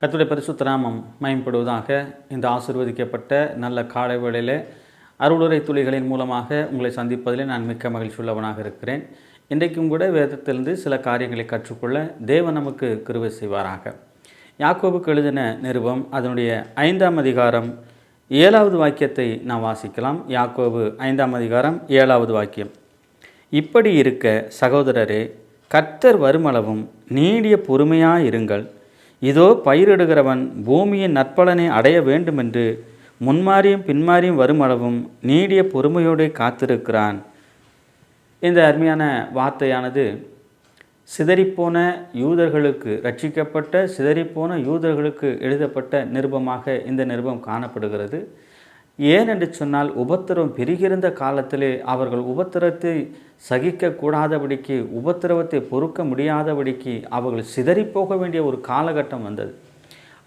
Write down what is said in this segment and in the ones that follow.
கர்த்தருடைய பரிசுத்த நாமம் மகிமைப்படுவதாக. இந்த ஆசீர்வதிக்கப்பட்ட நல்ல காலை வேளையிலே அருளுரை துளிகளின் மூலமாக உங்களை சந்திப்பதிலே நான் மிக்க மகிழ்ச்சி உள்ளவனாக இருக்கிறேன். இன்றைக்கும் கூட வேதத்திலிருந்து சில காரியங்களை கற்றுக்கொள்ள தேவன் நமக்கு கிருபை செய்வாராக. யாக்கோபுக்கு எழுதின நிருபம் அதனுடைய 5ஆம் அதிகாரம் 7வது வாக்கியத்தை நாம் வாசிக்கலாம். யாக்கோபு 5ஆம் அதிகாரம் 7வது வாக்கியம். இப்படி இருக்க சகோதரரே, கர்த்தர் வருமளவும் நீடிய பொறுமையாயிருங்கள். இதோ பயிரிடுகிறவன் பூமியின் நற்பலனை அடைய வேண்டுமென்று முன்மாறியும் பின்மாறியும் வருமளவும் நீடிய பொறுமையோடு காத்திருக்கிறான். இந்த அருமையான வார்த்தையானது சிதறிப்போன யூதர்களுக்கு, ரட்சிக்கப்பட்ட சிதறிப்போன யூதர்களுக்கு எழுதப்பட்ட நிருபமாக இந்த நிருபம் காணப்படுகிறது. ஏனென்று சொன்னால், உபத்திரவம் பெருகியிருந்த காலத்திலே அவர்கள் உபத்திரத்தை சகிக்கக்கூடாதபடிக்கு, உபத்திரவத்தை பொறுக்க முடியாதபடிக்கு அவர்கள் சிதறிப்போக வேண்டிய ஒரு காலகட்டம் வந்தது.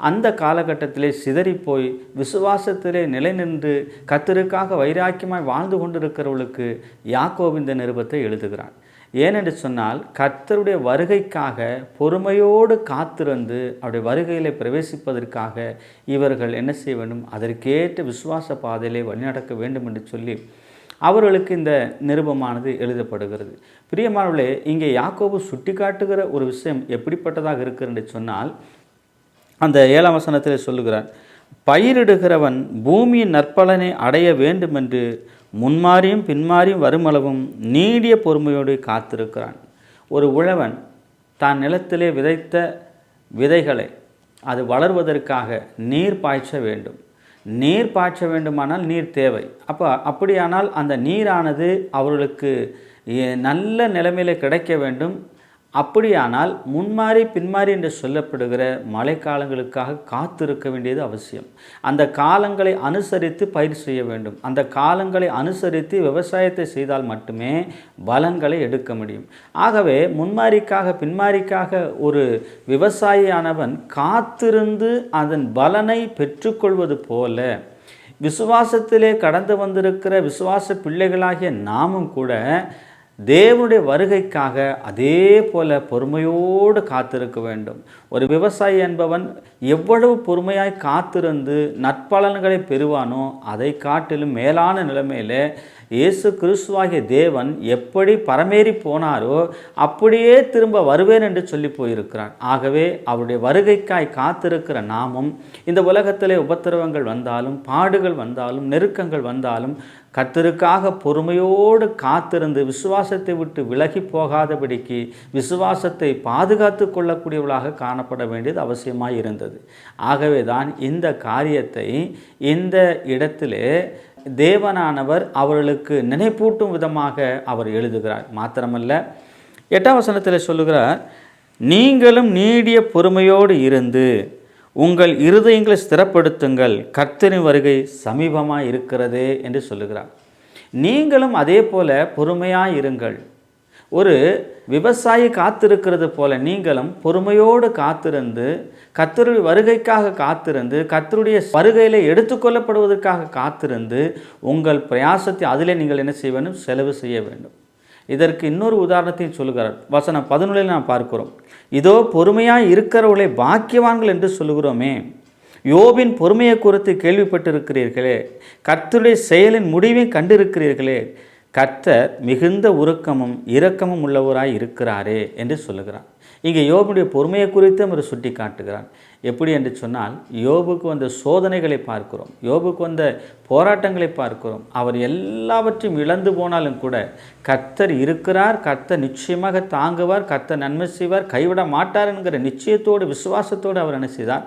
அந்த காலகட்டத்திலே சிதறிப்போய் விசுவாசத்திலே நிலை நின்று கர்த்தருக்காக வைராக்கியமாய் வாழ்ந்து கொண்டிருக்கிறவர்களுக்கு யாக்கோபு இந்த நிருபத்தை எழுதுகிறான். ஏனென்று சொன்னால், கர்த்தருடைய வருகைக்காக பொறுமையோடு காத்திருந்து அவருடைய வருகையில் பிரவேசிப்பதற்காக இவர்கள் என்ன செய்ய வேண்டும், அதற்கேற்ற விசுவாச பாதையிலே வழிநடக்க வேண்டும் என்று சொல்லி அவர்களுக்கு இந்த நிருபமானது எழுதப்படுகிறது. பிரியமானவர்களே, இங்கே யாக்கோபு சுட்டி காட்டுகிற ஒரு விஷயம் எப்படிப்பட்டதாக இருக்கிறது என்று சொன்னால், அந்த 7ஆம் வசனத்தில் சொல்லுகிறார், பயிரிடுகிறவன் பூமியின் நற்பலனை அடைய வேண்டுமென்று முன்மாறியும் பின்மாறியும் வருமளவும் நீடிய பொறுமையோடு காத்திருக்கிறான். ஒரு உழவன் தான் நிலத்திலே விதைத்த விதைகளை அது வளர்வதற்காக நீர் பாய்ச்ச வேண்டும். நீர் பாய்ச்ச வேண்டுமானால் நீர் தேவை. அப்படியானால் அந்த நீரானது அவர்களுக்கு நல்ல நிலைமையில் கிடைக்க வேண்டும். அப்படியானால் முன்மாறி பின்மாறி என்று சொல்லப்படுகிற மழைக்காலங்களுக்காக காத்திருக்க வேண்டியது அவசியம். அந்த காலங்களை அனுசரித்து பயிர் செய்ய வேண்டும். அந்த காலங்களை அனுசரித்து விவசாயத்தை செய்தால் மட்டுமே பலன்களை எடுக்க முடியும். ஆகவே முன்மாரிக்காக பின்மாரிக்காக ஒரு விவசாயியானவன் காத்திருந்து அதன் பலனை பெற்றுக்கொள்வது போல, விசுவாசத்திலே கடந்து வந்திருக்கிற விசுவாச பிள்ளைகளாகிய நாமும் கூட தேவனுடைய வருகைக்காக அதே போல பொறுமையோடு காத்திருக்க வேண்டும். ஒரு விவசாயி என்பவன் எவ்வளவு பொறுமையாய் காத்திருந்து நற்பலன்களை பெறுவானோ அதை காட்டிலும் மேலான நிலைமையில் இயேசு கிறிஸ்துவாகிய தேவன் எப்படி பரமேறி போனாரோ அப்படியே திரும்ப வருவேன் என்று சொல்லி போயிருக்கிறார். ஆகவே அவருடைய வருகைக்காய் காத்திருக்கிற நாமும் இந்த உலகத்திலே உபத்திரவங்கள் வந்தாலும், பாடுகள் வந்தாலும், நெருக்கங்கள் வந்தாலும் கர்த்தருக்காக பொறுமையோடு காத்திருந்து விசுவாசத்தை விட்டு விலகி போகாதபடிக்கு விசுவாசத்தை பாதுகாத்து கொள்ளக்கூடியவர்களாக காணப்பட வேண்டியது அவசியமாக இருந்தது. ஆகவே தான் இந்த காரியத்தை இந்த இடத்திலே தேவனானவர் அவர்களுக்கு நினைப்பூட்டும் விதமாக அவர் எழுதுகிறார். மாத்திரமல்ல, 8ஆம் வசனத்தில் சொல்லுகிறார், நீங்களும் நீடிய பொறுமையோடு இருந்து உங்கள் இருதயங்களை ஸ்திரப்படுத்துங்கள், கர்த்தரின் வருகை சமீபமாக இருக்கிறதே என்று சொல்லுகிறார். நீங்களும் அதே போல பொறுமையாக இருங்கள். ஒரு விவசாயி காத்திருக்கிறது போல நீங்களும் பொறுமையோடு காத்திருந்து கர்த்தருடைய வருகைக்காக காத்திருந்து கர்த்தருடைய வருகையில் எடுத்துக்கொள்ளப்படுவதற்காக காத்திருந்து உங்கள் பிரயாசத்தை அதிலே நீங்கள் என்ன செய்ய வேண்டும், செலவு செய்ய வேண்டும். இதற்கு இன்னொரு உதாரணத்தையும் சொல்லுகிறார். வசனம் 11 நாம் பார்க்கிறோம், இதோ பொறுமையாக இருக்கிறவர்களை பாக்கியவான்கள் என்று சொல்லுகிறோமே. யோபின் பொறுமையை குறித்து கேள்விப்பட்டிருக்கிறீர்களே, கர்த்தருடைய செயலின் முடிவையும் கண்டிருக்கிறீர்களே. கர்த்தர் மிகுந்த உருக்கமும் இரக்கமும் உள்ளவராய் இருக்கிறாரே என்று சொல்லுகிறார். இங்கே யோபுடைய பொறுமையை குறித்து அவர் சுட்டி காட்டுகிறார். எப்படி என்று சொன்னால், யோபுக்கு வந்த சோதனைகளை பார்க்கிறோம், யோபுக்கு வந்த போராட்டங்களை பார்க்கிறோம். அவர் எல்லாவற்றையும் இழந்து போனாலும் கூட கர்த்தர் இருக்கிறார், கர்த்தர் நிச்சயமாக தாங்குவார், கர்த்தர் நன்மை செய்வார், கைவிட மாட்டார் என்கிற நிச்சயத்தோடு விசுவாசத்தோடு அவர் என்ன செய்தார்,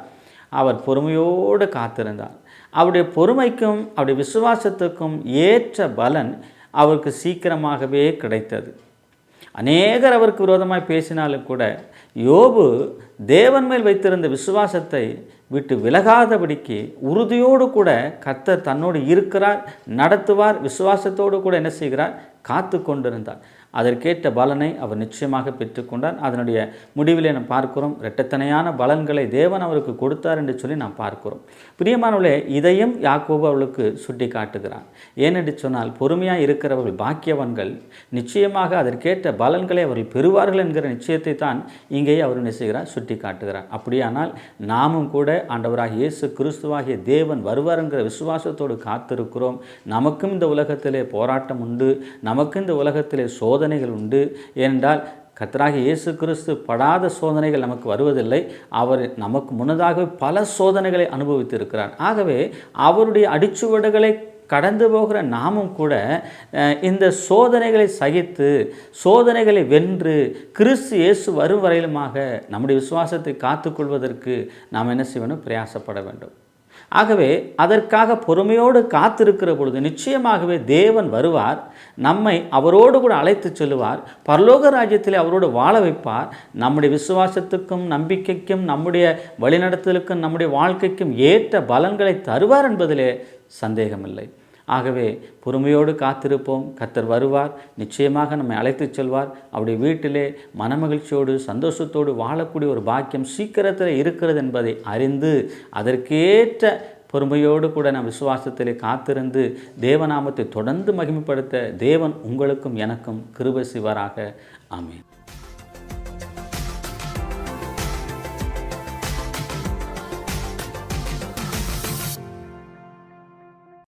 அவர் பொறுமையோடு காத்திருந்தார். அவருடைய பொறுமைக்கும் அவருடைய விசுவாசத்துக்கும் ஏற்ற பலன் அவருக்கு சீக்கிரமாகவே கிடைத்தது. அநேகர் அவருக்கு விரோதமாய் பேசினாலும் கூட யோபு தேவன் மேல் வைத்திருந்த விசுவாசத்தை விட்டு விலகாதபடிக்கு உறுதியோடு கூட கர்த்தர் தன்னோடு இருக்கிறார், நடத்துவார், விசுவாசத்தோடு கூட என்ன செய்கிறார், காத்து கொண்டிருந்தார். அதற்கேற்ற பலனை அவர் நிச்சயமாக பெற்றுக்கொண்டார். அதனுடைய முடிவிலே நாம் பார்க்கிறோம், இரட்டத்தனையான பலன்களை தேவன் அவருக்கு கொடுத்தார் என்று சொல்லி நாம் பார்க்கிறோம். பிரியமானவர்களே, இதையும் யாக்கோபு அவளுக்கு சுட்டி காட்டுகிறார். ஏனென்று சொன்னால், பொறுமையாக இருக்கிறவர்கள் பாக்கியவான்கள், நிச்சயமாக அதற்கேற்ற பலன்களை அவர்கள் பெறுவார்கள் என்கிற நிச்சயத்தை தான் இங்கே அவர் என்ன செய்கிறார், சுட்டி காட்டுகிறார். அப்படியானால் நாமும் கூட ஆண்டவராகிய இயேசு கிறிஸ்துவாகிய தேவன் வருவார் என்கிற விசுவாசத்தோடு காத்திருக்கிறோம். நமக்கும் இந்த உலகத்திலே போராட்டம் உண்டு, நமக்கும் இந்த உலகத்திலே சோதனைகள் உண்டு. ஏனென்றால் கர்த்தராகிய இயேசு கிறிஸ்து படாத சோதனைகள் நமக்கு வருவதில்லை. அவர் நமக்கு முன்னதாக பல சோதனைகளை அனுபவித்திருக்கிறார். ஆகவே அவருடைய அடிச்சுவடுகளை கடந்து போகிற நாமும் கூட இந்த சோதனைகளை சகித்து, சோதனைகளை வென்று, கிறிஸ்து இயேசு வரும் வரையிலுமாக நம்முடைய விசுவாசத்தை காத்துக்கொள்வதற்கு நாம் என்ன செய்யணும், பிரயாசப்பட வேண்டும். ஆகவே அதற்காக பொறுமையோடு காத்திருக்கிற பொழுது நிச்சயமாகவே தேவன் வருவார், நம்மை அவரோடு கூட அழைத்து செல்லுவார், பரலோக ராஜ்யத்திலே அவரோடு வாழ வைப்பார். நம்முடைய விசுவாசத்துக்கும் நம்பிக்கைக்கும் நம்முடைய வழிநடத்தலுக்கும் நம்முடைய வாழ்க்கைக்கும் ஏற்ற பலன்களை தருவார் என்பதிலே சந்தேகமில்லை. ஆகவே பொறுமையோடு காத்திருப்போம். கர்த்தர் வருவார், நிச்சயமாக நம்மை அழைத்து செல்வார். அவருடைய வீட்டிலே மனமகிழ்ச்சியோடு சந்தோஷத்தோடு வாழக்கூடிய ஒரு பாக்கியம் சீக்கிரத்தில் இருக்கிறது என்பதை அறிந்து அதற்கேற்ற பொறுமையோடு கூட நாம் விசுவாசத்திலே காத்திருந்து தேவநாமத்தை தொடர்ந்து மகிமைப்படுத்த தேவன் உங்களுக்கும் எனக்கும் கிருபை செய்வாராக. ஆமென்.